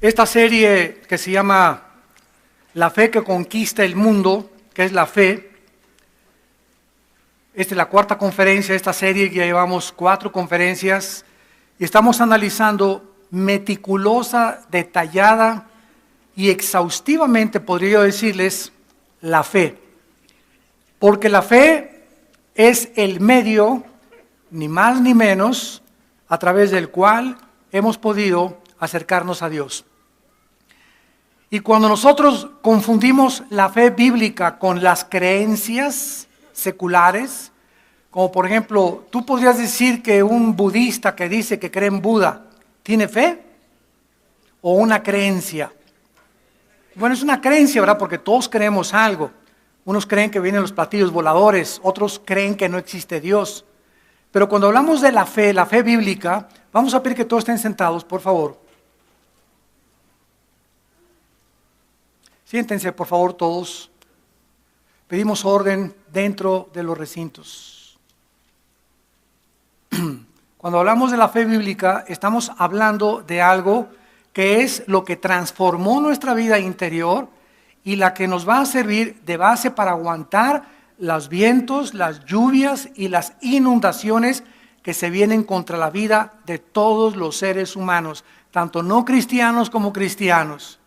Esta serie que se llama La fe que conquista el mundo, que es la fe. Esta es la cuarta conferencia de esta serie, ya llevamos 4 conferencias y estamos analizando meticulosa, detallada y exhaustivamente, podría yo decirles, la fe. Porque la fe es el medio, ni más ni menos, a través del cual hemos podido acercarnos a Dios. Y cuando nosotros confundimos la fe bíblica con las creencias seculares, como por ejemplo, tú podrías decir que un budista que dice que cree en Buda, ¿tiene fe o una creencia? Bueno, es una creencia, ¿verdad? Porque todos creemos algo. Unos creen que vienen los platillos voladores, otros creen que no existe Dios. Pero cuando hablamos de la fe bíblica, vamos a pedir que todos estén sentados, por favor. Siéntense, por favor, todos. Pedimos orden dentro de los recintos. Cuando hablamos de la fe bíblica, estamos hablando de algo que es lo que transformó nuestra vida interior y la que nos va a servir de base para aguantar los vientos, las lluvias y las inundaciones que se vienen contra la vida de todos los seres humanos, tanto no cristianos como cristianos.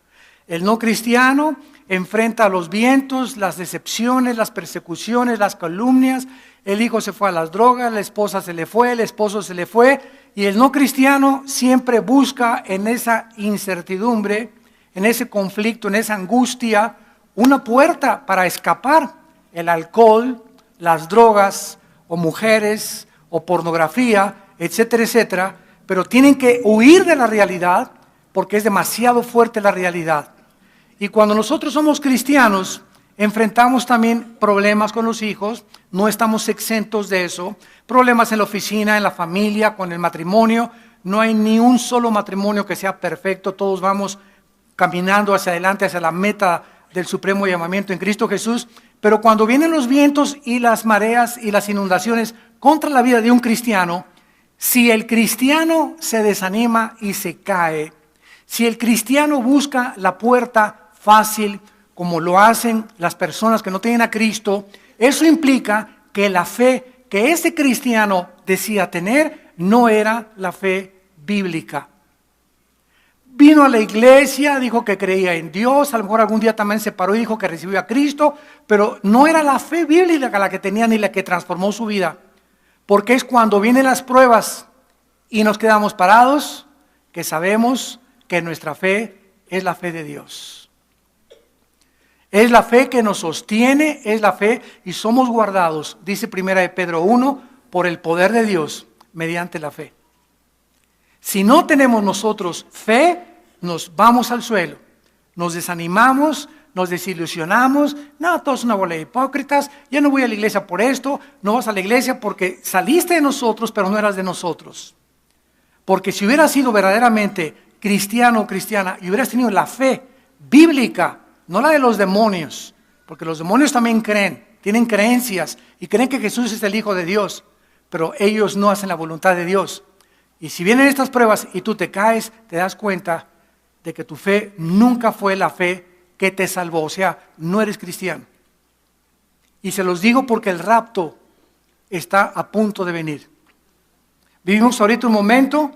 El no cristiano enfrenta los vientos, las decepciones, las persecuciones, las calumnias. El hijo se fue a las drogas, la esposa se le fue, el esposo se le fue. Y el no cristiano siempre busca en esa incertidumbre, en ese conflicto, en esa angustia, una puerta para escapar. El alcohol, las drogas, o mujeres, o pornografía, etcétera, etcétera. Pero tienen que huir de la realidad porque es demasiado fuerte la realidad. Y cuando nosotros somos cristianos, enfrentamos también problemas con los hijos, no estamos exentos de eso, problemas en la oficina, en la familia, con el matrimonio. No hay ni un solo matrimonio que sea perfecto, todos vamos caminando hacia adelante, hacia la meta del supremo llamamiento en Cristo Jesús. Pero cuando vienen los vientos y las mareas y las inundaciones contra la vida de un cristiano, si el cristiano se desanima y se cae, si el cristiano busca la puerta fácil, como lo hacen las personas que no tienen a Cristo, eso implica que la fe que ese cristiano decía tener no era la fe bíblica. Vino a la iglesia, dijo que creía en Dios, a lo mejor algún día también se paró y dijo que recibió a Cristo, pero no era la fe bíblica la que tenía ni la que transformó su vida. Porque es cuando vienen las pruebas y nos quedamos parados que sabemos que nuestra fe es la fe de Dios. Es la fe que nos sostiene, es la fe y somos guardados, dice 1 de Pedro 1, por el poder de Dios mediante la fe. Si no tenemos nosotros fe, nos vamos al suelo, nos desanimamos, nos desilusionamos. No, todos son una bola de hipócritas, ya no voy a la iglesia por esto, no vas a la iglesia porque saliste de nosotros, pero no eras de nosotros. Porque si hubieras sido verdaderamente cristiano o cristiana y hubieras tenido la fe bíblica, no la de los demonios, porque los demonios también creen, tienen creencias y creen que Jesús es el Hijo de Dios, pero ellos no hacen la voluntad de Dios. Y si vienen estas pruebas y tú te caes, te das cuenta de que tu fe nunca fue la fe que te salvó, o sea, no eres cristiano. Y se los digo porque el rapto está a punto de venir. Vivimos ahorita un momento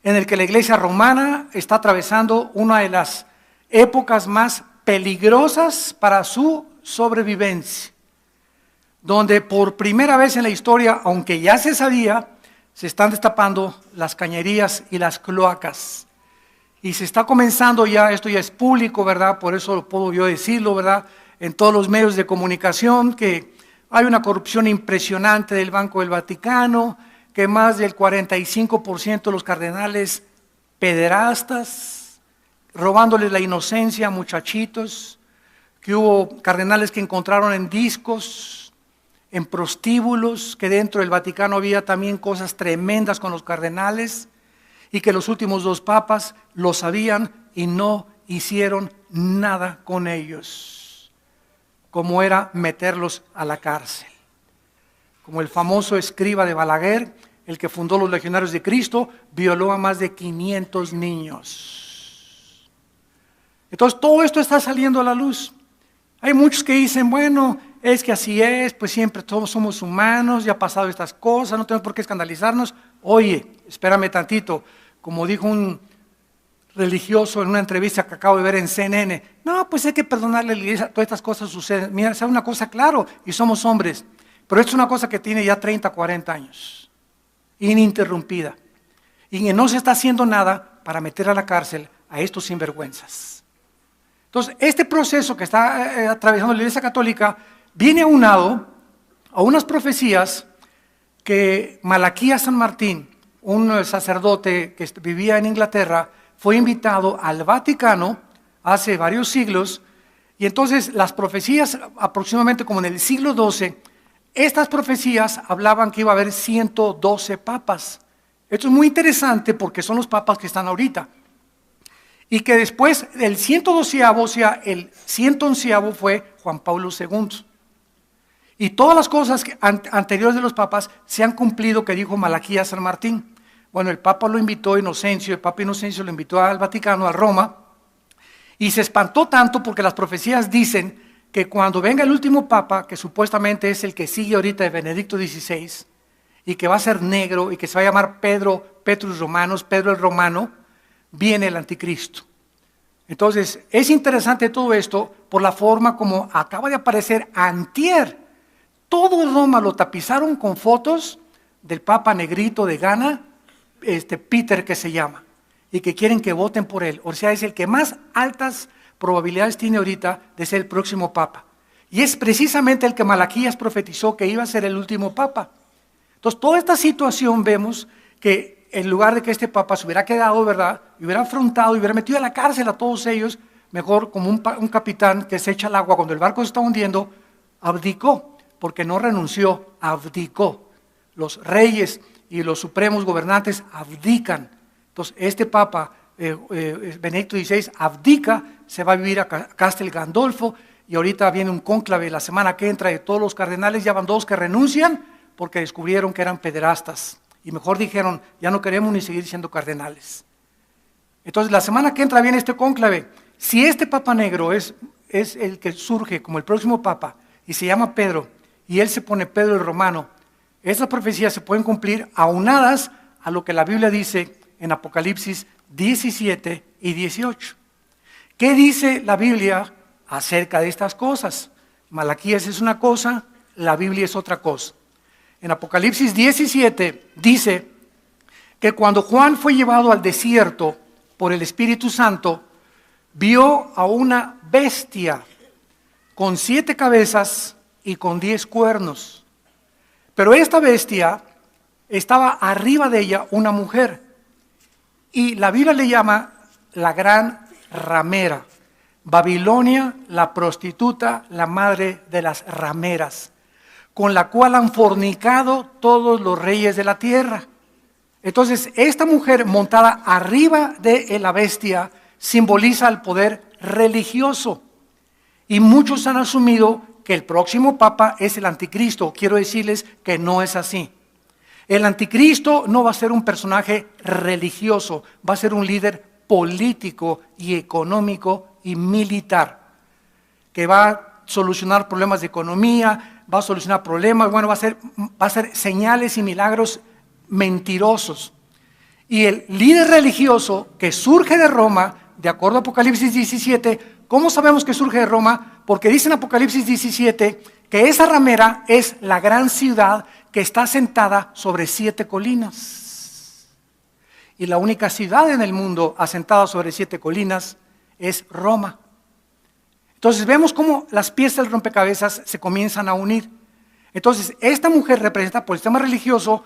en el que la iglesia romana está atravesando una de las épocas más peligrosas para su sobrevivencia, donde por primera vez en la historia, aunque ya se sabía, se están destapando las cañerías y las cloacas. Y se está comenzando ya, esto ya es público, ¿verdad? Por eso lo puedo yo decirlo, ¿verdad? En todos los medios de comunicación, que hay una corrupción impresionante del Banco del Vaticano, que más del 45% de los cardenales pederastas, robándoles la inocencia a muchachitos, que hubo cardenales que encontraron en discos, en prostíbulos, que dentro del Vaticano había también cosas tremendas con los cardenales, y que los últimos 2 papas lo sabían y no hicieron nada con ellos, como era meterlos a la cárcel. Como el famoso escriba de Balaguer, el que fundó los Legionarios de Cristo, violó a más de 500 niños. Entonces todo esto está saliendo a la luz. Hay muchos que dicen, bueno, es que así es, pues siempre todos somos humanos, ya ha pasado estas cosas, no tenemos por qué escandalizarnos. Oye, espérame tantito, como dijo un religioso en una entrevista que acabo de ver en CNN, no, pues hay que perdonarle a la iglesia, todas estas cosas suceden. Mira, sabe una cosa, claro, y somos hombres, pero esto es una cosa que tiene ya 30, 40 años, ininterrumpida, y que no se está haciendo nada para meter a la cárcel a estos sinvergüenzas. Entonces, este proceso que está atravesando la Iglesia Católica viene aunado a unas profecías que Malaquías San Martín, un sacerdote que vivía en Inglaterra, fue invitado al Vaticano hace varios siglos, y entonces las profecías, aproximadamente como en el siglo XII, estas profecías hablaban que iba a haber 112 papas. Esto es muy interesante porque son los papas que están ahorita. Y que después el 112avo, o sea, el 111avo fue Juan Pablo II. Y todas las cosas anteriores de los papas se han cumplido, que dijo Malaquías San Martín. Bueno, el Papa lo invitó, Inocencio, el Papa Inocencio lo invitó al Vaticano, a Roma, y se espantó tanto porque las profecías dicen que cuando venga el último Papa, que supuestamente es el que sigue ahorita de Benedicto XVI, y que va a ser negro, y que se va a llamar Pedro, Petrus Romanos, Pedro el Romano, viene el anticristo. Entonces, es interesante todo esto por la forma como acaba de aparecer antier. Todo Roma lo tapizaron con fotos del Papa negrito de Ghana, Peter que se llama, y que quieren que voten por él. O sea, es el que más altas probabilidades tiene ahorita de ser el próximo Papa. Y es precisamente el que Malaquías profetizó que iba a ser el último Papa. Entonces, toda esta situación vemos que en lugar de que este Papa se hubiera quedado, ¿verdad?, y hubiera afrontado y hubiera metido a la cárcel a todos ellos, mejor como un capitán que se echa al agua cuando el barco se está hundiendo, abdicó, porque no renunció, abdicó. Los reyes y los supremos gobernantes abdican. Entonces, este Papa, Benedicto XVI, abdica, se va a vivir a Castel Gandolfo, y ahorita viene un cónclave la semana que entra de todos los cardenales, ya van 2 que renuncian porque descubrieron que eran pederastas. Y mejor dijeron, ya no queremos ni seguir siendo cardenales. Entonces, la semana que entra viene este cónclave. Si este Papa negro es el que surge como el próximo Papa, y se llama Pedro, y él se pone Pedro el Romano, esas profecías se pueden cumplir aunadas a lo que la Biblia dice en Apocalipsis 17 y 18. ¿Qué dice la Biblia acerca de estas cosas? Malaquías es una cosa, la Biblia es otra cosa. En Apocalipsis 17 dice que cuando Juan fue llevado al desierto por el Espíritu Santo, vio a una bestia con 7 cabezas y con 10 cuernos. Pero esta bestia estaba arriba de ella una mujer, y la Biblia le llama la gran ramera. Babilonia, la prostituta, la madre de las rameras, con la cual han fornicado todos los reyes de la tierra. Entonces, esta mujer montada arriba de la bestia simboliza el poder religioso. Y muchos han asumido que el próximo Papa es el anticristo. Quiero decirles que no es así. El anticristo no va a ser un personaje religioso, va a ser un líder político y económico y militar, que va a solucionar problemas de economía, va a solucionar problemas, bueno, va a hacer señales y milagros mentirosos. Y el líder religioso que surge de Roma, de acuerdo a Apocalipsis 17, ¿cómo sabemos que surge de Roma? Porque dice en Apocalipsis 17 que esa ramera es la gran ciudad que está sentada sobre 7 colinas. Y la única ciudad en el mundo asentada sobre 7 colinas es Roma. Entonces vemos cómo las piezas del rompecabezas se comienzan a unir. Entonces esta mujer representada por el sistema religioso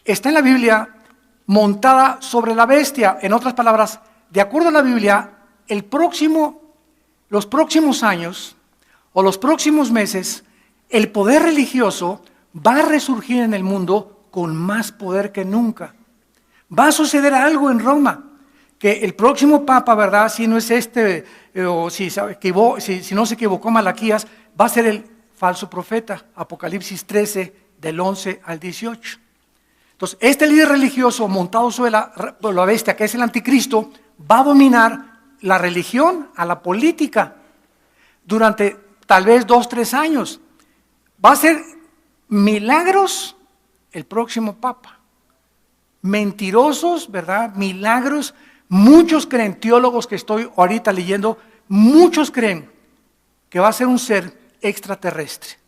está en la Biblia montada sobre la bestia. En otras palabras, de acuerdo a la Biblia, los próximos años o los próximos meses, el poder religioso va a resurgir en el mundo con más poder que nunca. Va a suceder algo en Roma, que el próximo Papa, ¿verdad? Si no es o si no se equivocó Malaquías, va a ser el falso profeta, Apocalipsis 13, del 11 al 18. Entonces, este líder religioso montado sobre la bestia, que es el anticristo, va a dominar la religión a la política durante tal vez 2, 3 años. Va a ser milagros el próximo papa. Mentirosos, ¿verdad? Milagros. Muchos creen, teólogos que estoy ahorita leyendo, muchos creen que va a ser un ser extraterrestre.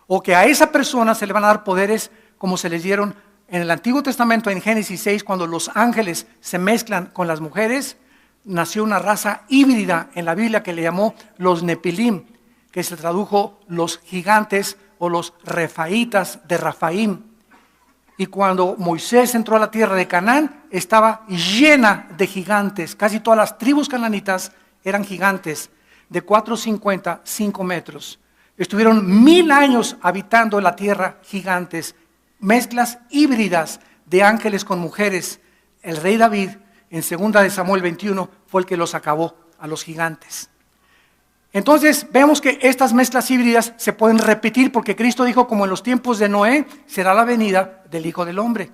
O que a esa persona se le van a dar poderes como se les dieron en el Antiguo Testamento, en Génesis 6, cuando los ángeles se mezclan con las mujeres, nació una raza híbrida en la Biblia que le llamó los Nepilim, que se tradujo los gigantes o los refaitas de Rafaim. Y cuando Moisés entró a la tierra de Canaán, estaba llena de gigantes. Casi todas las tribus cananitas eran gigantes de 4,50, 5 metros. Estuvieron 1000 años habitando la tierra gigantes, mezclas híbridas de ángeles con mujeres. El rey David, en 2 de Samuel 21, fue el que los acabó a los gigantes. Entonces vemos que estas mezclas híbridas se pueden repetir porque Cristo dijo, como en los tiempos de Noé, será la venida del Hijo del Hombre.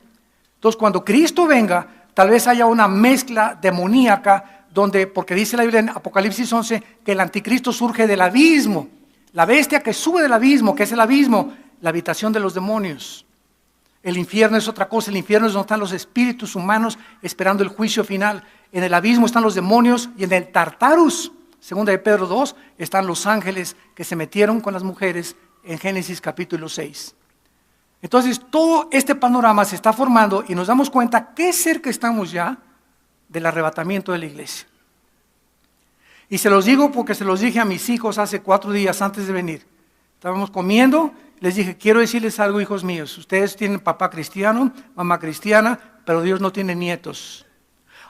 Entonces cuando Cristo venga, tal vez haya una mezcla demoníaca donde, porque dice la Biblia en Apocalipsis 11, que el anticristo surge del abismo, la bestia que sube del abismo, que es el abismo, la habitación de los demonios. El infierno es otra cosa, el infierno es donde están los espíritus humanos esperando el juicio final. En el abismo están los demonios y en el Tartarus, 2 de Pedro 2, están los ángeles que se metieron con las mujeres en Génesis capítulo 6. Entonces todo este panorama se está formando y nos damos cuenta qué cerca estamos ya del arrebatamiento de la iglesia. Y se los digo porque se los dije a mis hijos hace 4 días antes de venir. Estábamos comiendo, les dije, quiero decirles algo, hijos míos. Ustedes tienen papá cristiano, mamá cristiana, pero Dios no tiene nietos.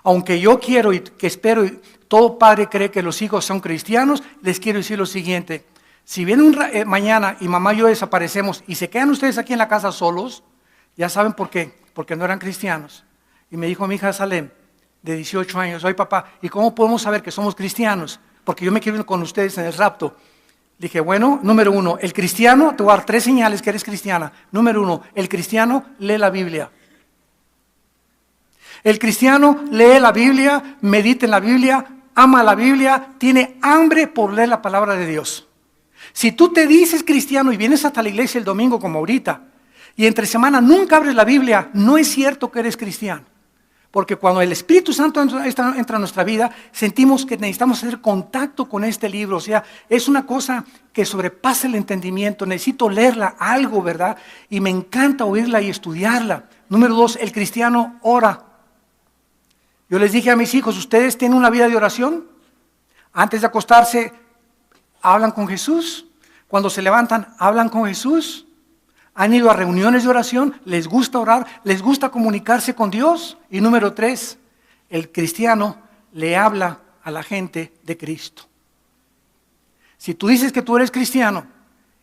Aunque yo quiero y que espero, y todo padre cree que los hijos son cristianos, les quiero decir lo siguiente. Si viene mañana y mamá y yo desaparecemos y se quedan ustedes aquí en la casa solos, ya saben por qué, porque no eran cristianos. Y me dijo mi hija Salem, de 18 años, oye papá, ¿y cómo podemos saber que somos cristianos? Porque yo me quiero ir con ustedes en el rapto. Dije, bueno, número 1, el cristiano, te voy a dar 3 señales que eres cristiana. Número 1, el cristiano lee la Biblia. El cristiano lee la Biblia, medita en la Biblia, ama la Biblia, tiene hambre por leer la palabra de Dios. Si tú te dices cristiano y vienes hasta la iglesia el domingo como ahorita, y entre semana nunca abres la Biblia, no es cierto que eres cristiano. Porque cuando el Espíritu Santo entra a nuestra vida, sentimos que necesitamos hacer contacto con este libro. O sea, es una cosa que sobrepasa el entendimiento. Necesito leerla, algo, ¿verdad? Y me encanta oírla y estudiarla. Número 2, el cristiano ora. Yo les dije a mis hijos, ¿ustedes tienen una vida de oración? Antes de acostarse, ¿hablan con Jesús? Cuando se levantan, ¿hablan con Jesús? ¿Han ido a reuniones de oración? ¿Les gusta orar? ¿Les gusta comunicarse con Dios? Y número 3, el cristiano le habla a la gente de Cristo. Si tú dices que tú eres cristiano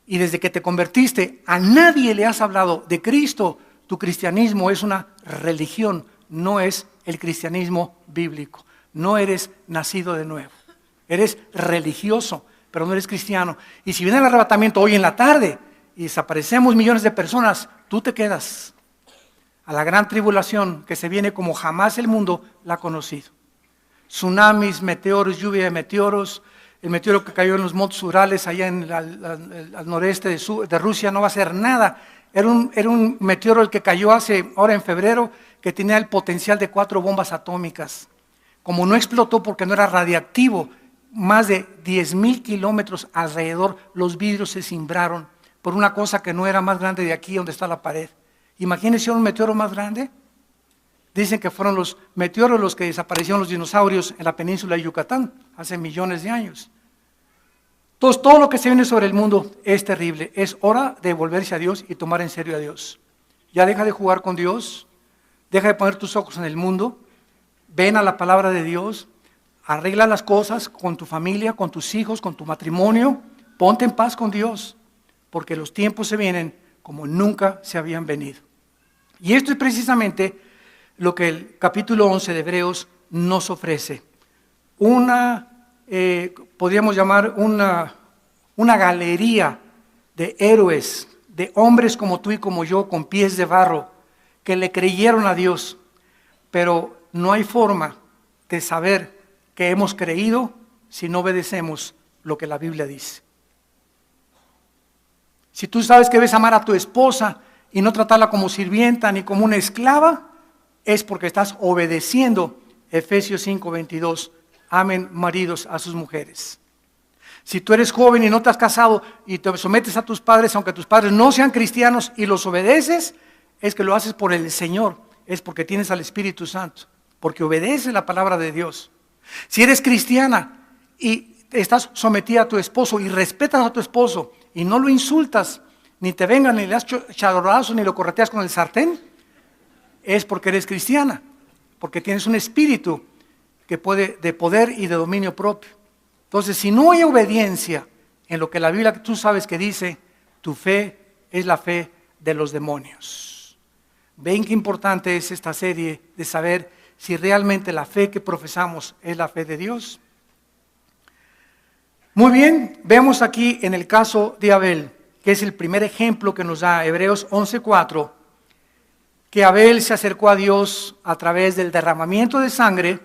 y desde que te convertiste a nadie le has hablado de Cristo, tu cristianismo es una religión, no es el cristianismo bíblico. No eres nacido de nuevo. Eres religioso, pero no eres cristiano. Y si viene el arrebatamiento hoy en la tarde y desaparecemos millones de personas, tú te quedas a la gran tribulación que se viene como jamás el mundo la ha conocido. Tsunamis, meteoros, lluvia de meteoros, el meteoro que cayó en los montes Urales allá al noreste de Rusia no va a hacer nada. Era un meteoro el que cayó ahora en febrero, que tenía el potencial de 4 bombas atómicas. Como no explotó porque no era radiactivo, más de 10,000 kilómetros alrededor, los vidrios se cimbraron por una cosa que no era más grande de aquí donde está la pared. Imagínense un meteoro más grande. Dicen que fueron los meteoros los que desaparecieron los dinosaurios en la península de Yucatán hace millones de años. Entonces, todo lo que se viene sobre el mundo es terrible. Es hora de volverse a Dios y tomar en serio a Dios. Ya deja de jugar con Dios, deja de poner tus ojos en el mundo, ven a la palabra de Dios, arregla las cosas con tu familia, con tus hijos, con tu matrimonio, ponte en paz con Dios, porque los tiempos se vienen como nunca se habían venido. Y esto es precisamente lo que el capítulo 11 de Hebreos nos ofrece. Podríamos llamar una galería de héroes, de hombres como tú y como yo, con pies de barro, que le creyeron a Dios, pero no hay forma de saber que hemos creído si no obedecemos lo que la Biblia dice. Si tú sabes que debes amar a tu esposa y no tratarla como sirvienta ni como una esclava, es porque estás obedeciendo Efesios 5:22. Amen maridos a sus mujeres. Si tú eres joven y no te has casado y te sometes a tus padres, aunque tus padres no sean cristianos, y los obedeces, es que lo haces por el Señor, es porque tienes al Espíritu Santo, porque obedeces la palabra de Dios. Si eres cristiana y estás sometida a tu esposo y respetas a tu esposo y no lo insultas, ni te vengan, ni le das charorazos, ni lo correteas con el sartén, es porque eres cristiana, porque tienes un espíritu que puede de poder y de dominio propio. Entonces, si no hay obediencia en lo que la Biblia tú sabes que dice, tu fe es la fe de los demonios. Ven qué importante es esta serie de saber si realmente la fe que profesamos es la fe de Dios. Muy bien, vemos aquí en el caso de Abel, que es el primer ejemplo que nos da Hebreos 11:4, que Abel se acercó a Dios a través del derramamiento de sangre,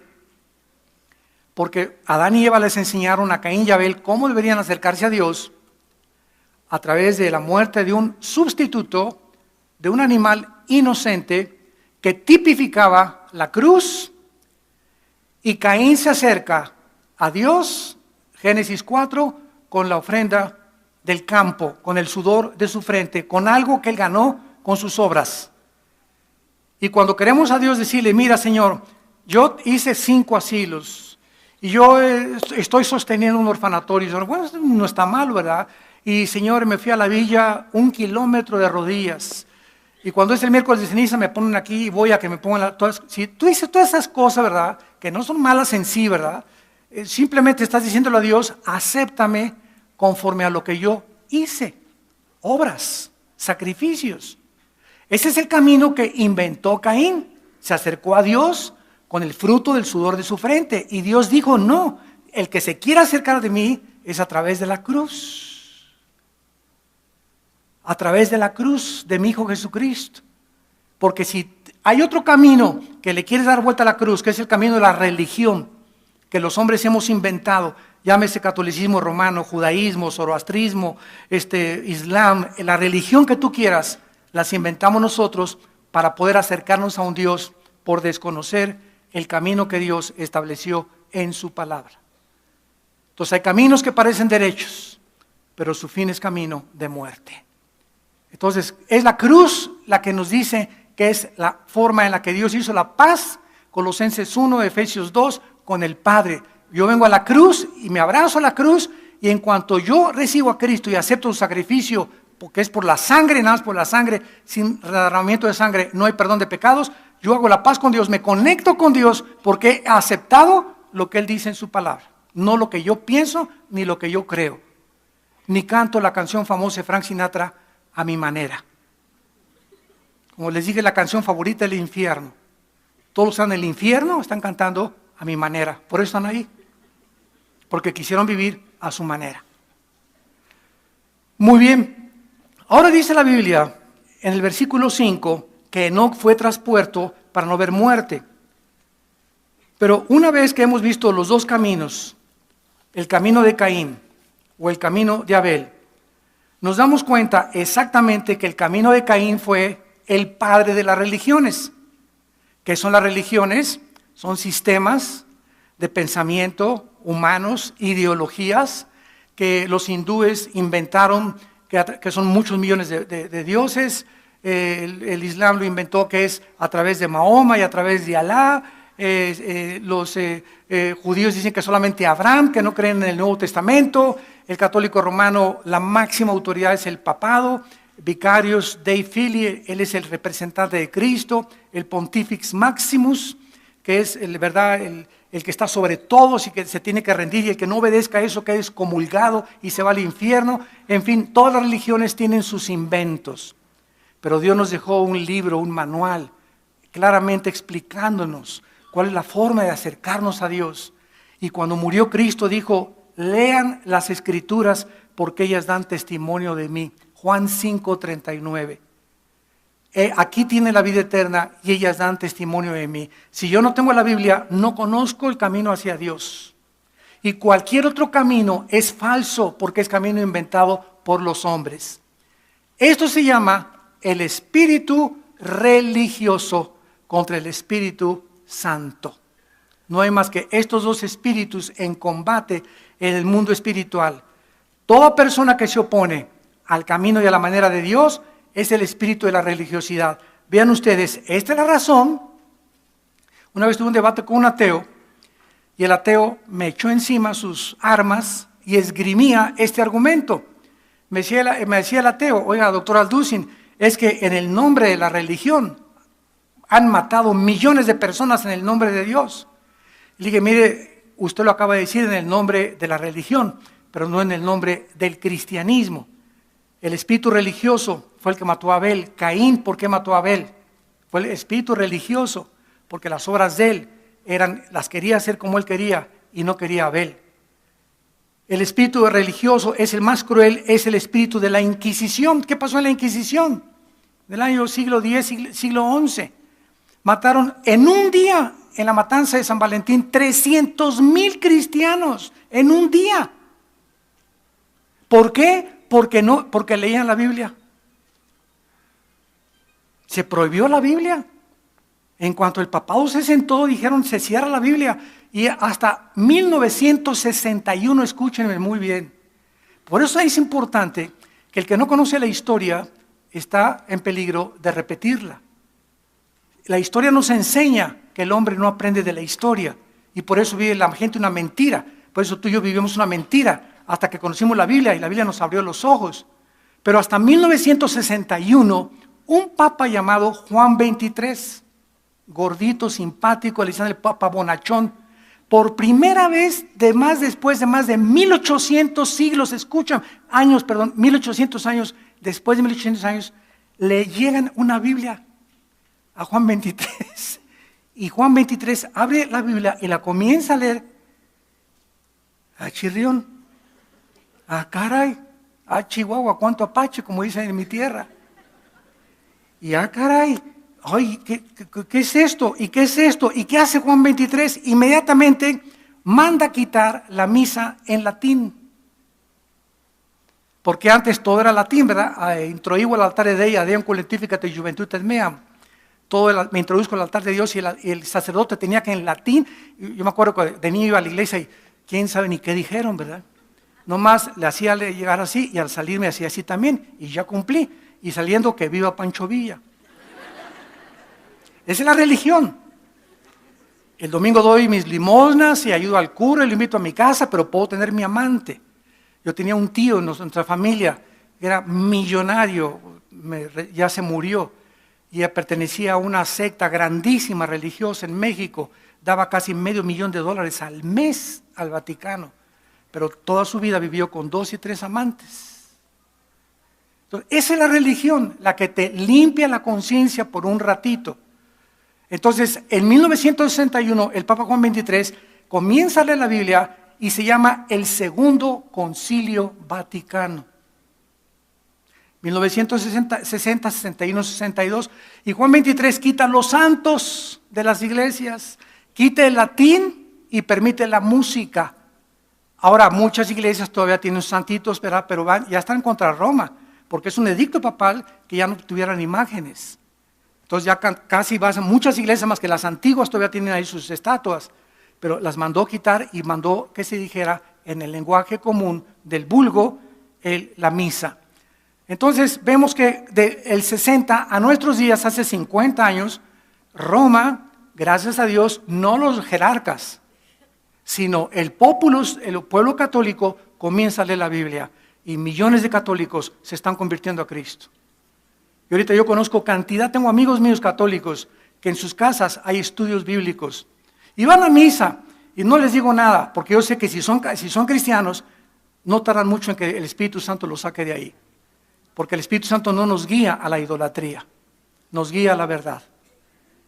porque Adán y Eva les enseñaron a Caín y Abel cómo deberían acercarse a Dios a través de la muerte de un sustituto, de un animal inocente que tipificaba la cruz, y Caín se acerca a Dios, Génesis 4, con la ofrenda del campo, con el sudor de su frente, con algo que él ganó con sus obras. Y cuando queremos a Dios decirle, mira Señor, yo hice 5 asilos, y yo estoy sosteniendo un orfanatorio. Bueno, no está mal, ¿verdad? Y Señor, me fui a la villa 1 kilómetro de rodillas. Y cuando es el miércoles de ceniza me ponen aquí y voy a que me pongan si tú dices todas esas cosas, ¿verdad? Que no son malas en sí, ¿verdad? Simplemente estás diciéndole a Dios, acéptame conforme a lo que yo hice. Obras, sacrificios. Ese es el camino que inventó Caín. Se acercó a Dios con el fruto del sudor de su frente. Y Dios dijo, no, el que se quiera acercar de mí es a través de la cruz. A través de la cruz de mi Hijo Jesucristo. Porque si hay otro camino que le quieres dar vuelta a la cruz, que es el camino de la religión, que los hombres hemos inventado, llámese catolicismo romano, judaísmo, zoroastrismo, islam, la religión que tú quieras, las inventamos nosotros para poder acercarnos a un Dios por desconocer el camino que Dios estableció en su palabra. Entonces hay caminos que parecen derechos, pero su fin es camino de muerte. Entonces es la cruz la que nos dice que es la forma en la que Dios hizo la paz, Colosenses 1, Efesios 2, con el Padre. Yo vengo a la cruz y me abrazo a la cruz, y en cuanto yo recibo a Cristo y acepto su sacrificio, porque es por la sangre, nada más por la sangre, sin derramamiento de sangre no hay perdón de pecados, yo hago la paz con Dios, me conecto con Dios porque he aceptado lo que Él dice en su palabra. No lo que yo pienso ni lo que yo creo. Ni canto la canción famosa de Frank Sinatra a mi manera. Como les dije, la canción favorita del infierno. Todos los que están en el infierno están cantando a mi manera. Por eso están ahí. Porque quisieron vivir a su manera. Muy bien. Ahora dice la Biblia en el versículo 5 que Enoc fue traspuesto para no ver muerte. Pero una vez que hemos visto los dos caminos, el camino de Caín o el camino de Abel, nos damos cuenta exactamente que el camino de Caín fue el padre de las religiones. ¿Qué son las religiones? Son sistemas de pensamiento humanos, ideologías que los hindúes inventaron, que son muchos millones de dioses. El Islam lo inventó, que es a través de Mahoma y a través de Alá. Los judíos dicen que solamente Abraham, que no creen en el Nuevo Testamento. El católico romano, la máxima autoridad es el papado. Vicarius Dei Filii, él es el representante de Cristo. El Pontifex Maximus, que es el que está sobre todos y que se tiene que rendir, y el que no obedezca a eso que es excomulgado y se va al infierno. En fin, todas las religiones tienen sus inventos. Pero Dios nos dejó un libro, un manual, claramente explicándonos cuál es la forma de acercarnos a Dios. Y cuando murió Cristo dijo, lean las Escrituras porque ellas dan testimonio de mí. Juan 5:39. aquí tiene la vida eterna y ellas dan testimonio de mí. Si yo no tengo la Biblia, no conozco el camino hacia Dios. Y cualquier otro camino es falso porque es camino inventado por los hombres. Esto se llama el espíritu religioso contra el Espíritu Santo. No hay más que estos dos espíritus en combate en el mundo espiritual. Toda persona que se opone al camino y a la manera de Dios es el espíritu de la religiosidad. Vean ustedes, esta es la razón. Una vez tuve un debate con un ateo y el ateo me echó encima sus armas y esgrimía este argumento. Me decía el ateo, oiga, doctor Alducin, es que en el nombre de la religión han matado millones de personas en el nombre de Dios. Le dije, mire, usted lo acaba de decir en el nombre de la religión, pero no en el nombre del cristianismo. El espíritu religioso fue el que mató a Abel. Caín, ¿por qué mató a Abel? Fue el espíritu religioso, porque las obras de él las quería hacer como él quería y no quería a Abel. El espíritu religioso es el más cruel, es el espíritu de la Inquisición. ¿Qué pasó en la Inquisición? Del año siglo X, siglo XI. Mataron en un día, en la matanza de San Valentín, 300,000 cristianos en un día. ¿Por qué? Porque leían la Biblia. Se prohibió la Biblia. En cuanto el papado se sentó, dijeron, se cierra la Biblia. Y hasta 1961, escúchenme muy bien. Por eso es importante que el que no conoce la historia está en peligro de repetirla. La historia nos enseña que el hombre no aprende de la historia. Y por eso vive la gente una mentira. Por eso tú y yo vivimos una mentira hasta que conocimos la Biblia y la Biblia nos abrió los ojos. Pero hasta 1961, un papa llamado Juan XXIII, gordito, simpático, le decían el papa bonachón, por primera vez después de más de 1800 siglos, escuchan, 1800 años, después de 1800 años, le llegan una Biblia a Juan XXIII. Y Juan XXIII abre la Biblia y la comienza a leer. A chirrión, a caray, a Chihuahua, cuánto apache, como dicen en mi tierra. Y caray, ay, ¿qué es esto? ¿Y qué es esto? ¿Y qué hace Juan XXIII? Inmediatamente manda quitar la misa en latín. Porque antes todo era latín, ¿verdad? Introigo al altar de Dei, Deum collectificate juventudes meam. Me introduzco al altar de Dios y el sacerdote tenía que en latín. Yo me acuerdo que de niño iba a la iglesia y quién sabe ni qué dijeron, ¿verdad? Nomás le hacía llegar así y al salir me hacía así también y ya cumplí. Y saliendo que viva Pancho Villa. Esa es la religión. El domingo doy mis limosnas y ayudo al cura y lo invito a mi casa, pero puedo tener mi amante. Yo tenía un tío en nuestra familia que era millonario, ya se murió, y pertenecía a una secta grandísima religiosa en México, daba casi $500,000 al mes al Vaticano, pero toda su vida vivió con 2 y 3 amantes. Entonces, esa es la religión, la que te limpia la conciencia por un ratito. Entonces, en 1961, el Papa Juan XXIII comienza a leer la Biblia y se llama el Segundo Concilio Vaticano. 1960, 61, 62. Y Juan XXIII quita los santos de las iglesias, quita el latín y permite la música. Ahora, muchas iglesias todavía tienen santitos, ¿verdad? Pero ya están contra Roma, porque es un edicto papal que ya no tuvieran imágenes. Entonces ya casi muchas iglesias más que las antiguas todavía tienen ahí sus estatuas, pero las mandó quitar y mandó que se dijera en el lenguaje común del vulgo la misa. Entonces vemos que del 60 a nuestros días, hace 50 años, Roma, gracias a Dios, no los jerarcas, sino el populus, el pueblo católico, comienza a leer la Biblia y millones de católicos se están convirtiendo a Cristo. Y ahorita yo conozco tengo amigos míos católicos que en sus casas hay estudios bíblicos y van a misa y no les digo nada, porque yo sé que si son cristianos, no tardan mucho en que el Espíritu Santo los saque de ahí. Porque el Espíritu Santo no nos guía a la idolatría, nos guía a la verdad.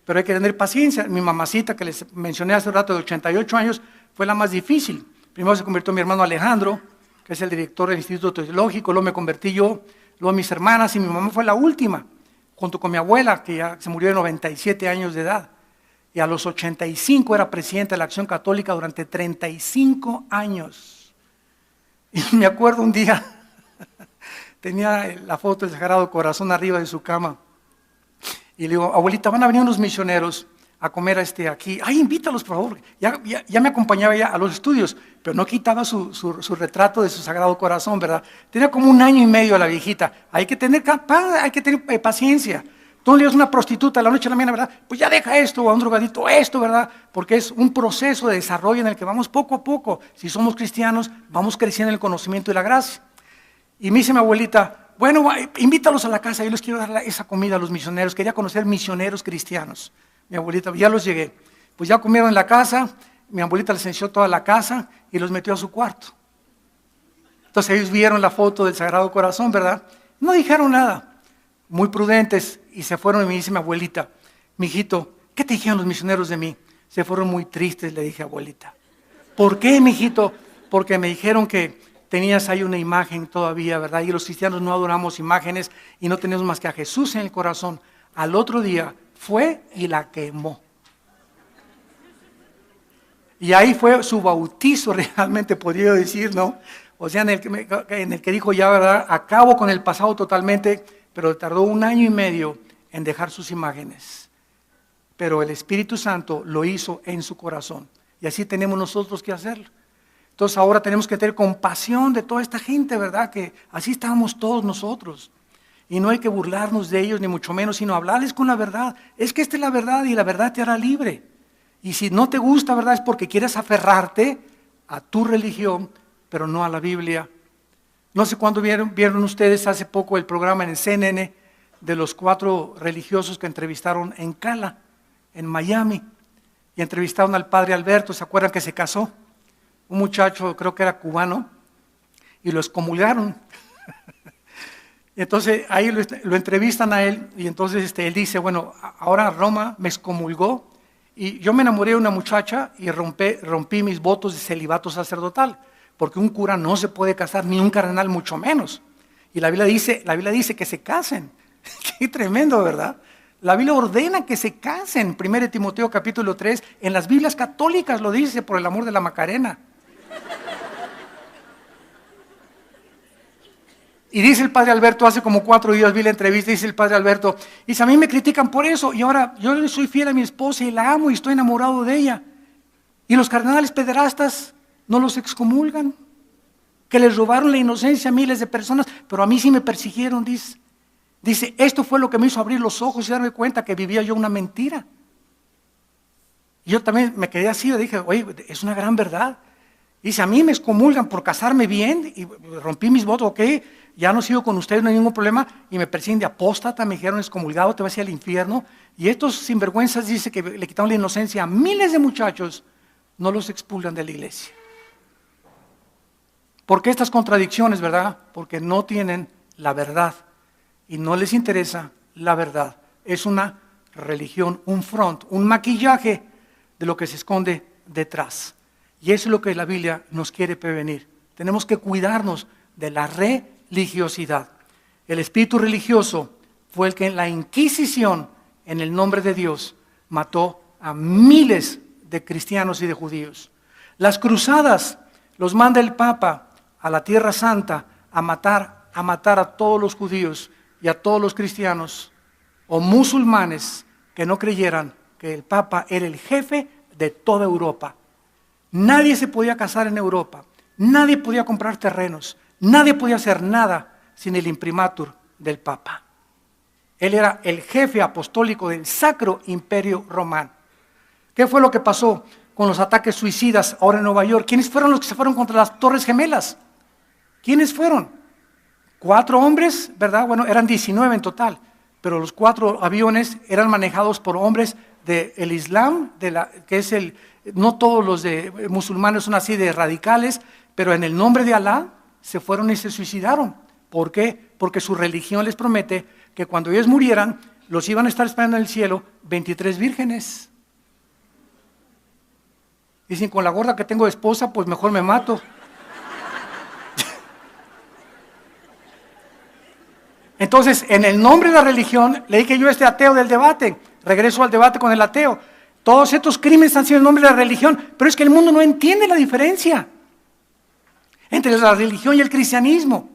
Pero hay que tener paciencia. Mi mamacita, que les mencioné hace un rato, de 88 años, fue la más difícil. Primero se convirtió mi hermano Alejandro, que es el director del Instituto Teológico, luego me convertí yo, luego mis hermanas, y mi mamá fue la última. junto con mi abuela, que ya se murió de 97 años de edad. Y a los 85 era presidente de la Acción Católica durante 35 años. Y me acuerdo un día, tenía la foto del Sagrado Corazón arriba de su cama. Y le digo, abuelita, van a venir unos misioneros a comer aquí. Ay, invítalos, por favor. Ya me acompañaba ya a los estudios, pero no quitaba su retrato de su Sagrado Corazón, ¿verdad? Tenía como 1 año y medio la viejita. Hay que tener paciencia. Tú no le das una prostituta a la noche a la mañana, ¿verdad? Pues ya deja esto, o a un drogadito esto, ¿verdad? Porque es un proceso de desarrollo en el que vamos poco a poco. Si somos cristianos, vamos creciendo en el conocimiento y la gracia. Y me dice mi abuelita, bueno, invítalos a la casa, yo les quiero dar esa comida a los misioneros. Quería conocer misioneros cristianos. Mi abuelita, ya los llegué. Pues ya comieron en la casa, mi abuelita les enseñó toda la casa y los metió a su cuarto. Entonces ellos vieron la foto del Sagrado Corazón, ¿verdad? No dijeron nada. Muy prudentes, y se fueron. Y me dice mi abuelita, mijito, ¿qué te dijeron los misioneros de mí? Se fueron muy tristes, le dije, abuelita. ¿Por qué, mijito? Porque me dijeron que tenías ahí una imagen todavía, ¿verdad? Y los cristianos no adoramos imágenes y no tenemos más que a Jesús en el corazón. Al otro día fue y la quemó. Y ahí fue su bautizo realmente, podría decir, ¿no? O sea, en el que dijo ya, ¿verdad? Acabo con el pasado totalmente, pero tardó 1 año y medio en dejar sus imágenes. Pero el Espíritu Santo lo hizo en su corazón. Y así tenemos nosotros que hacerlo. Entonces ahora tenemos que tener compasión de toda esta gente, ¿verdad? Que así estábamos todos nosotros. Y no hay que burlarnos de ellos, ni mucho menos, sino hablarles con la verdad. Es que esta es la verdad y la verdad te hará libre. Y si no te gusta, ¿verdad? Es porque quieres aferrarte a tu religión, pero no a la Biblia. No sé cuándo vieron ustedes hace poco el programa en el CNN de los 4 religiosos que entrevistaron en Cala, en Miami. Y entrevistaron al padre Alberto, ¿se acuerdan que se casó? Un muchacho, creo que era cubano, y lo excomulgaron. Entonces ahí lo entrevistan a él, y entonces él dice, bueno, ahora Roma me excomulgó, y yo me enamoré de una muchacha y rompí mis votos de celibato sacerdotal, porque un cura no se puede casar, ni un cardenal mucho menos. Y la Biblia dice que se casen. Qué tremendo, ¿verdad? La Biblia ordena que se casen. 1 Timoteo capítulo 3, en las Biblias católicas lo dice, por el amor de la Macarena. Y dice el padre Alberto, hace como 4 días vi la entrevista, dice el padre Alberto, dice, a mí me critican por eso, y ahora yo le soy fiel a mi esposa y la amo y estoy enamorado de ella. Y los cardenales pederastas no los excomulgan, que les robaron la inocencia a miles de personas, pero a mí sí me persiguieron, dice. Dice, esto fue lo que me hizo abrir los ojos y darme cuenta que vivía yo una mentira. Y yo también me quedé así, dije, oye, es una gran verdad. Dice, a mí me excomulgan por casarme bien y rompí mis votos, ok, ya no sigo con ustedes, no hay ningún problema, y me persiguen de apóstata, me dijeron excomulgado, te vas a ir al infierno. Y estos sinvergüenzas dice que le quitaron la inocencia a miles de muchachos, no los expulgan de la iglesia. ¿Por qué estas contradicciones, verdad? Porque no tienen la verdad y no les interesa la verdad. Es una religión, un front, un maquillaje de lo que se esconde detrás. Y eso es lo que la Biblia nos quiere prevenir. Tenemos que cuidarnos de la religiosidad. El espíritu religioso fue el que en la Inquisición, en el nombre de Dios, mató a miles de cristianos y de judíos. Las cruzadas los manda el Papa a la Tierra Santa a matar a todos los judíos y a todos los cristianos o musulmanes que no creyeran que el Papa era el jefe de toda Europa. Nadie se podía casar en Europa, nadie podía comprar terrenos, nadie podía hacer nada sin el imprimatur del Papa. Él era el jefe apostólico del Sacro Imperio Romano. ¿Qué fue lo que pasó con los ataques suicidas ahora en Nueva York? ¿Quiénes fueron los que se fueron contra las Torres Gemelas? ¿Quiénes fueron? 4 hombres, ¿verdad? Bueno, eran 19 en total, pero los 4 aviones eran manejados por hombres del Islam, que es no todos los de musulmanes son así de radicales, pero en el nombre de Alá se fueron y se suicidaron. ¿Por qué? Porque su religión les promete que cuando ellos murieran, los iban a estar esperando en el cielo 23 vírgenes. Dicen, con la gorda que tengo de esposa, pues mejor me mato. Entonces, en el nombre de la religión, le dije yo a este ateo del debate, regreso al debate con el ateo, todos estos crímenes han sido en nombre de la religión, pero es que el mundo no entiende la diferencia entre la religión y el cristianismo.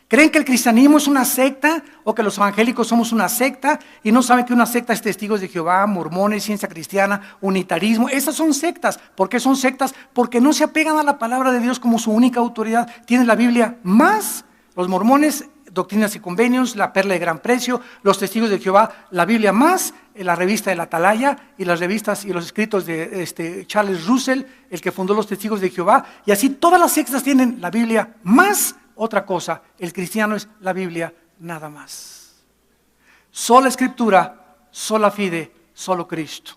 Creen que el cristianismo es una secta o que los evangélicos somos una secta y no saben que una secta es Testigos de Jehová, Mormones, Ciencia Cristiana, Unitarismo. Esas son sectas. ¿Por qué son sectas? Porque no se apegan a la palabra de Dios como su única autoridad. Tienen la Biblia más, los mormones, Doctrinas y Convenios, la Perla de Gran Precio, los Testigos de Jehová, la Biblia más, la revista de la Atalaya y las revistas y los escritos de Charles Russell, el que fundó los Testigos de Jehová. Y así todas las sectas tienen la Biblia más otra cosa. El cristiano es la Biblia nada más. Sola Escritura, sola fide, solo Cristo.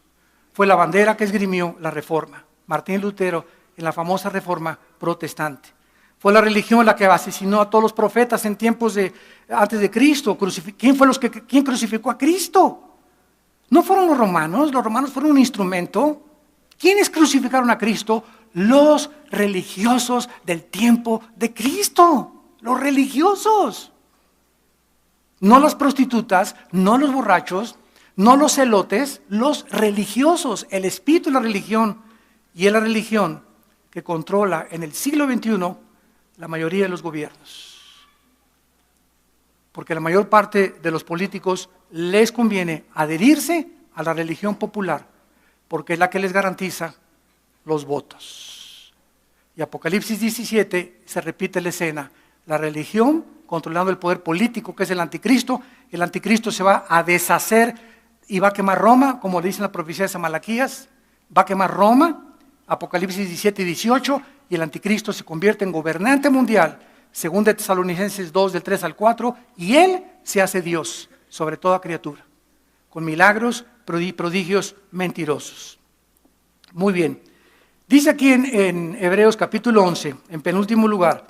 Fue la bandera que esgrimió la Reforma. Martín Lutero en la famosa Reforma protestante. Fue la religión la que asesinó a todos los profetas en tiempos antes de Cristo. ¿Quién crucificó a Cristo? No fueron los romanos fueron un instrumento. ¿Quiénes crucificaron a Cristo? Los religiosos del tiempo de Cristo. Los religiosos. No las prostitutas, no los borrachos, no los celotes, los religiosos. El espíritu de la religión, y es la religión que controla en el siglo XXI la mayoría de los gobiernos. Porque la mayor parte de los políticos les conviene adherirse a la religión popular, porque es la que les garantiza los votos. Y Apocalipsis 17 se repite la escena, la religión controlando el poder político que es el anticristo se va a deshacer y va a quemar Roma, como dice en la profecía de Malaquías, va a quemar Roma, Apocalipsis 17 y 18, y el anticristo se convierte en gobernante mundial, según de Tesalonicenses 2 del 3 al 4, y él se hace Dios sobre toda criatura, con milagros, prodigios mentirosos. Muy bien. Dice aquí en Hebreos capítulo 11, en penúltimo lugar,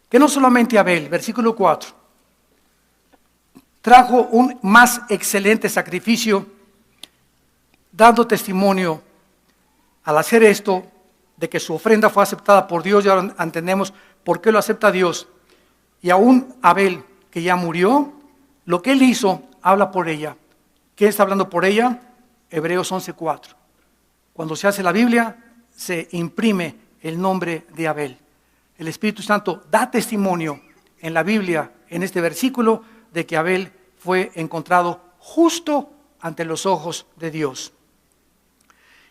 que no solamente Abel, versículo 4, trajo un más excelente sacrificio, dando testimonio al hacer esto de que su ofrenda fue aceptada por Dios. Y ahora entendemos por qué lo acepta Dios. Y aún Abel, que ya murió, lo que él hizo, habla por ella. ¿Quién está hablando por ella? Hebreos 11:4. Cuando se hace la Biblia, se imprime el nombre de Abel. El Espíritu Santo da testimonio en la Biblia, en este versículo, de que Abel fue encontrado justo ante los ojos de Dios.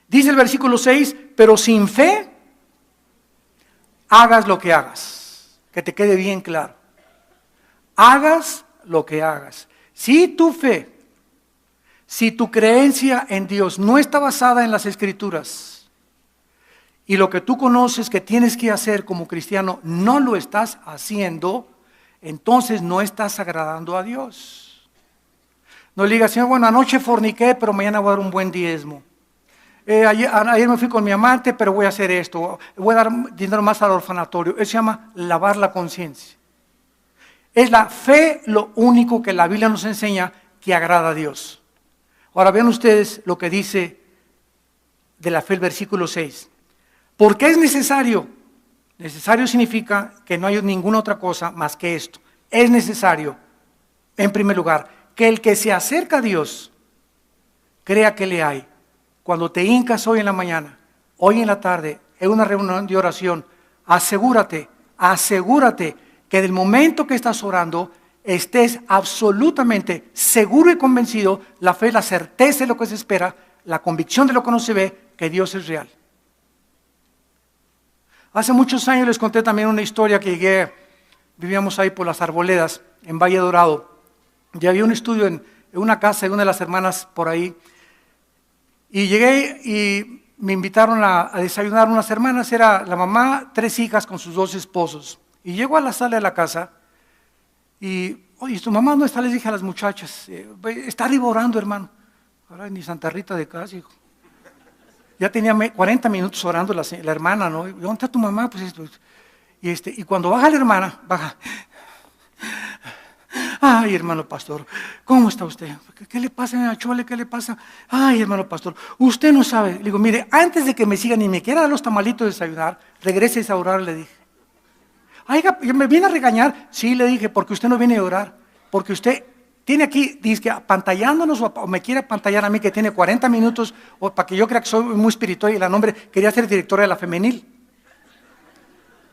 Dice el versículo 6, pero sin fe, hagas lo que hagas. Que te quede bien claro. Hagas lo que hagas. Si tu fe, si tu creencia en Dios no está basada en las Escrituras, y lo que tú conoces que tienes que hacer como cristiano no lo estás haciendo, entonces no estás agradando a Dios. No le digas, Señor, bueno, anoche forniqué, pero mañana voy a dar un buen diezmo. Ayer me fui con mi amante, pero voy a hacer esto. Voy a dar dinero más al orfanatorio. Eso se llama lavar la conciencia. Es la fe lo único que la Biblia nos enseña que agrada a Dios. Ahora vean ustedes lo que dice de la fe el versículo 6. ¿Por qué es necesario? Necesario significa que no hay ninguna otra cosa más que esto. Es necesario, en primer lugar, que el que se acerca a Dios crea que le hay. Cuando te hincas hoy en la mañana, hoy en la tarde, en una reunión de oración, asegúrate que del momento que estás orando, estés absolutamente seguro y convencido, la fe, la certeza de lo que se espera, la convicción de lo que no se ve, que Dios es real. Hace muchos años les conté también una historia que vivíamos ahí por las Arboledas, en Valle Dorado, y había un estudio en una casa de una de las hermanas por ahí, y llegué y me invitaron a desayunar unas hermanas, era la mamá, 3 hijas con sus 2 esposos. Y llego a la sala de la casa y, oye, ¿tu mamá no está? Les dije a las muchachas, está arriba orando, hermano. Ahora ni Santa Rita de casa, hijo. Ya tenía 40 minutos orando la hermana, ¿no? ¿Y dónde está tu mamá? Pues esto. Y cuando baja la hermana, baja. Ay, hermano pastor, ¿cómo está usted? ¿Qué le pasa a Chole? ¿Qué le pasa? Ay, hermano pastor, usted no sabe. Le digo, mire, antes de que me sigan y me quiera dar los tamalitos de desayunar, regrese a orar, le dije. Oiga, ¿me viene a regañar? Sí, le dije, porque usted no viene a orar. Porque usted tiene aquí, dice que apantallándonos, o me quiere apantallar a mí que tiene 40 minutos, o para que yo crea que soy muy espiritual y la nombre, quería ser directora de la femenil.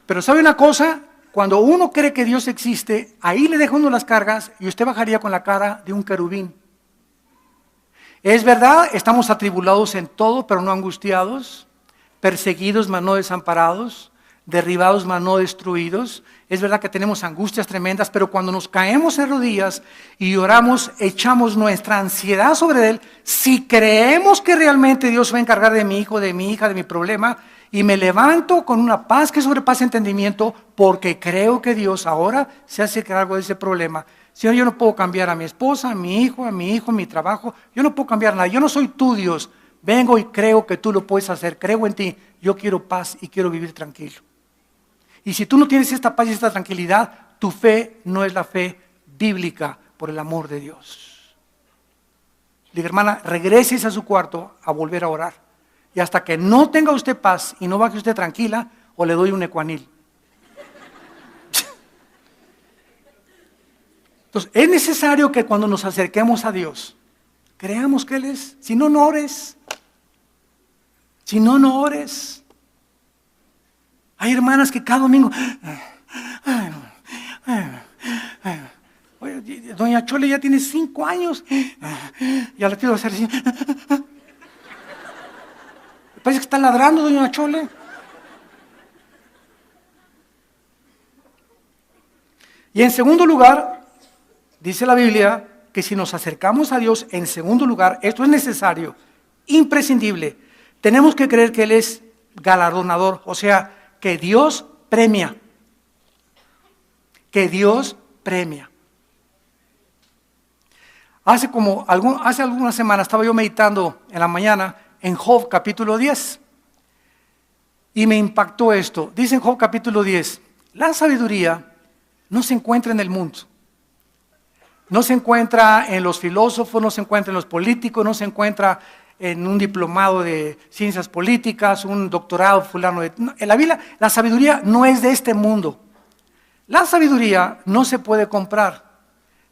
Pero ¿sabe una cosa? Cuando uno cree que Dios existe, ahí le deja uno las cargas y usted bajaría con la cara de un querubín. Es verdad, estamos atribulados en todo, pero no angustiados, perseguidos, mas no desamparados, derribados, mas no destruidos. Es verdad que tenemos angustias tremendas, pero cuando nos caemos en rodillas y oramos, echamos nuestra ansiedad sobre Él. Si creemos que realmente Dios va a encargar de mi hijo, de mi hija, de mi problema, y me levanto con una paz que sobrepasa entendimiento, porque creo que Dios ahora se hace cargo de ese problema. Señor, yo no puedo cambiar a mi esposa, a mi hijo, mi trabajo. Yo no puedo cambiar nada. Yo no soy tu Dios. Vengo y creo que tú lo puedes hacer. Creo en ti. Yo quiero paz y quiero vivir tranquilo. Y si tú no tienes esta paz y esta tranquilidad, tu fe no es la fe bíblica por el amor de Dios. Diga, hermana, regreses a su cuarto a volver a orar. Y hasta que no tenga usted paz y no baje usted tranquila, o le doy un ecuanil. Entonces, es necesario que cuando nos acerquemos a Dios, creamos que Él es. Si no, no ores. Si no, no ores. Hay hermanas que cada domingo, oye, doña Chole ya tiene 5 años, ya la quiero hacer así. Parece que está ladrando doña Chole. Y en segundo lugar, dice la Biblia que si nos acercamos a Dios, en segundo lugar, esto es necesario, imprescindible, tenemos que creer que Él es galardonador, o sea, que Dios premia. Que Dios premia. Hace algunas semanas estaba yo meditando en la mañana en Job capítulo 10 y me impactó esto. Dice en Job capítulo 10, la sabiduría no se encuentra en el mundo. No se encuentra en los filósofos, no se encuentra en los políticos, no se encuentra en un diplomado de ciencias políticas, un doctorado fulano. En la Biblia, la sabiduría no es de este mundo. La sabiduría no se puede comprar.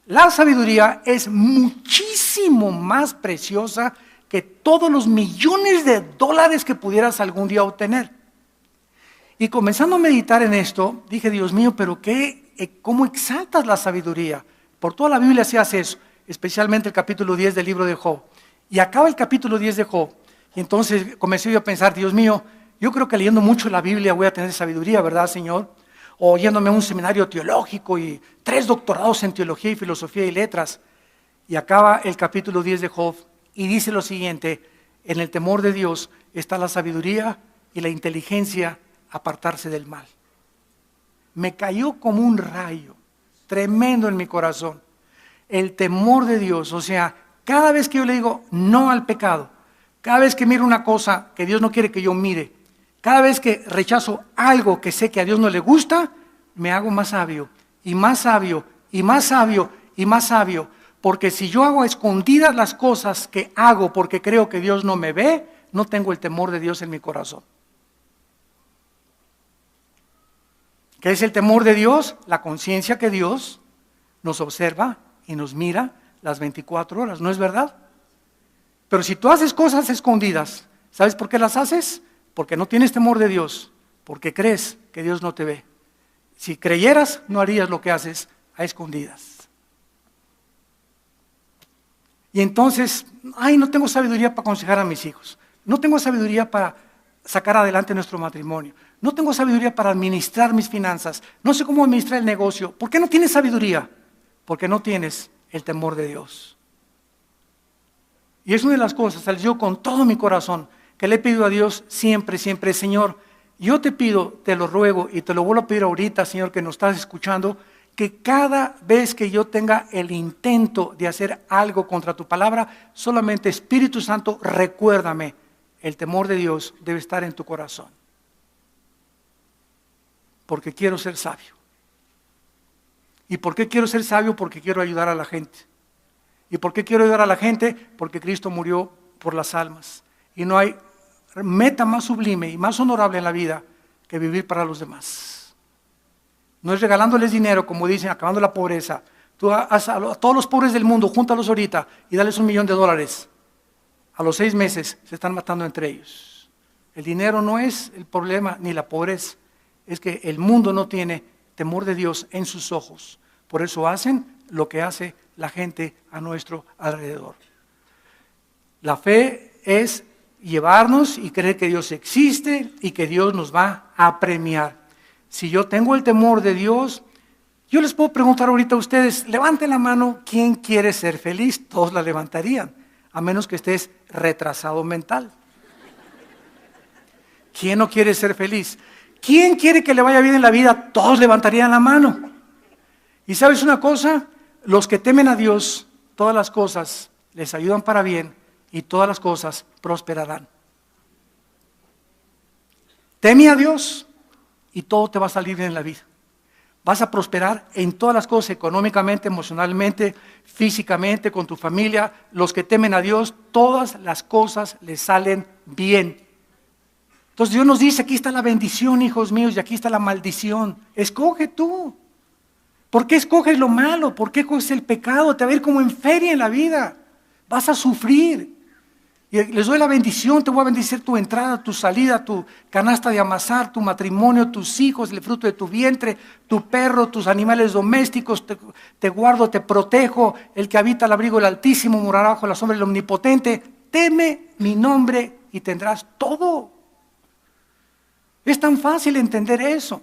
La sabiduría es muchísimo más preciosa que todos los millones de dólares que pudieras algún día obtener. Y comenzando a meditar en esto, dije, Dios mío, pero ¿cómo exaltas la sabiduría? Por toda la Biblia se hace eso, especialmente el capítulo 10 del libro de Job. Y acaba el capítulo 10 de Job. Y entonces comencé yo a pensar, Dios mío, yo creo que leyendo mucho la Biblia voy a tener sabiduría, ¿verdad, Señor? O yéndome a un seminario teológico y 3 doctorados en teología y filosofía y letras. Y acaba el capítulo 10 de Job y dice lo siguiente, en el temor de Dios está la sabiduría y la inteligencia, apartarse del mal. Me cayó como un rayo, tremendo en mi corazón. El temor de Dios, o sea, cada vez que yo le digo no al pecado, cada vez que miro una cosa que Dios no quiere que yo mire, cada vez que rechazo algo que sé que a Dios no le gusta, me hago más sabio, y más sabio, y más sabio, y más sabio. Porque si yo hago a escondidas las cosas que hago porque creo que Dios no me ve, no tengo el temor de Dios en mi corazón. ¿Qué es el temor de Dios? La conciencia que Dios nos observa y nos mira las 24 horas, ¿no es verdad? Pero si tú haces cosas escondidas, ¿sabes por qué las haces? Porque no tienes temor de Dios, porque crees que Dios no te ve. Si creyeras, no harías lo que haces a escondidas. Y entonces, no tengo sabiduría para aconsejar a mis hijos, no tengo sabiduría para sacar adelante nuestro matrimonio, no tengo sabiduría para administrar mis finanzas, no sé cómo administrar el negocio. ¿Por qué no tienes sabiduría? Porque no tienes el temor de Dios. Y es una de las cosas, yo con todo mi corazón, que le pido a Dios siempre, siempre, Señor, yo te pido, te lo ruego y te lo vuelvo a pedir ahorita, Señor, que nos estás escuchando, que cada vez que yo tenga el intento de hacer algo contra tu palabra, solamente Espíritu Santo, recuérdame, el temor de Dios debe estar en tu corazón. Porque quiero ser sabio. ¿Y por qué quiero ser sabio? Porque quiero ayudar a la gente. ¿Y por qué quiero ayudar a la gente? Porque Cristo murió por las almas. Y no hay meta más sublime y más honorable en la vida que vivir para los demás. No es regalándoles dinero, como dicen, acabando la pobreza. Tú haz a todos los pobres del mundo, júntalos ahorita y dales $1,000,000. A los 6 meses se están matando entre ellos. El dinero no es el problema, ni la pobreza. Es que el mundo no tiene temor de Dios en sus ojos. Por eso hacen lo que hace la gente a nuestro alrededor. La fe es llevarnos y creer que Dios existe y que Dios nos va a premiar. Si yo tengo el temor de Dios, yo les puedo preguntar ahorita a ustedes, levanten la mano, ¿quién quiere ser feliz? Todos la levantarían, a menos que estés retrasado mental. ¿Quién no quiere ser feliz? ¿Quién quiere que le vaya bien en la vida? Todos levantarían la mano. ¿Y sabes una cosa? Los que temen a Dios, todas las cosas les ayudan para bien y todas las cosas prosperarán. Teme a Dios y todo te va a salir bien en la vida. Vas a prosperar en todas las cosas, económicamente, emocionalmente, físicamente, con tu familia. Los que temen a Dios, todas las cosas les salen bien. Entonces Dios nos dice, aquí está la bendición, hijos míos, y aquí está la maldición. Escoge tú. ¿Por qué escoges lo malo? ¿Por qué escoges el pecado? Te va a ir como en feria en la vida. Vas a sufrir. Y les doy la bendición, te voy a bendecir tu entrada, tu salida, tu canasta de amasar, tu matrimonio, tus hijos, el fruto de tu vientre, tu perro, tus animales domésticos, te guardo, te protejo. El que habita al abrigo del Altísimo morará bajo la sombra del Omnipotente. Teme mi nombre y tendrás todo. Es tan fácil entender eso.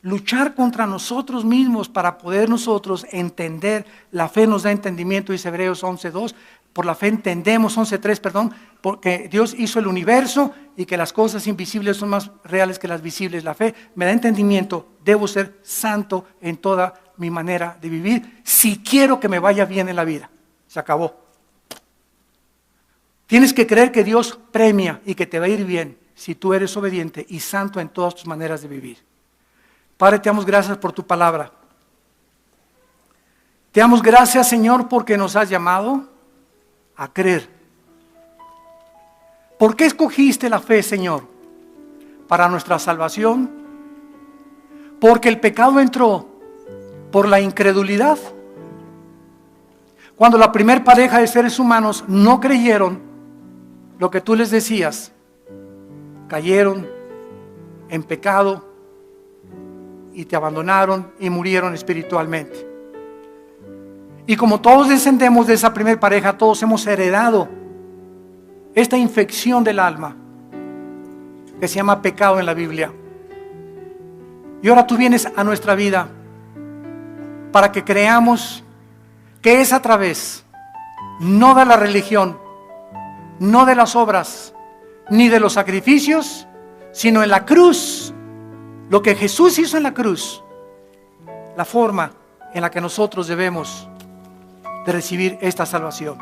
Luchar contra nosotros mismos para poder nosotros entender. La fe nos da entendimiento, dice Hebreos 11:2. Por la fe entendemos, 11:3, perdón, porque Dios hizo el universo y que las cosas invisibles son más reales que las visibles. La fe me da entendimiento, debo ser santo en toda mi manera de vivir si quiero que me vaya bien en la vida. Se acabó. Tienes que creer que Dios premia y que te va a ir bien si tú eres obediente y santo en todas tus maneras de vivir. Padre, te damos gracias por tu palabra. Te damos gracias, Señor, porque nos has llamado a creer. ¿Por qué escogiste la fe, Señor? Para nuestra salvación. Porque el pecado entró por la incredulidad. Cuando la primer pareja de seres humanos no creyeron lo que tú les decías, cayeron en pecado y te abandonaron y murieron espiritualmente. Y como todos descendemos de esa primer pareja, todos hemos heredado esta infección del alma que se llama pecado en la Biblia. Y ahora tú vienes a nuestra vida para que creamos que es a través, no de la religión, no de las obras, ni de los sacrificios, sino en la cruz, lo que Jesús hizo en la cruz, la forma en la que nosotros debemos de recibir esta salvación.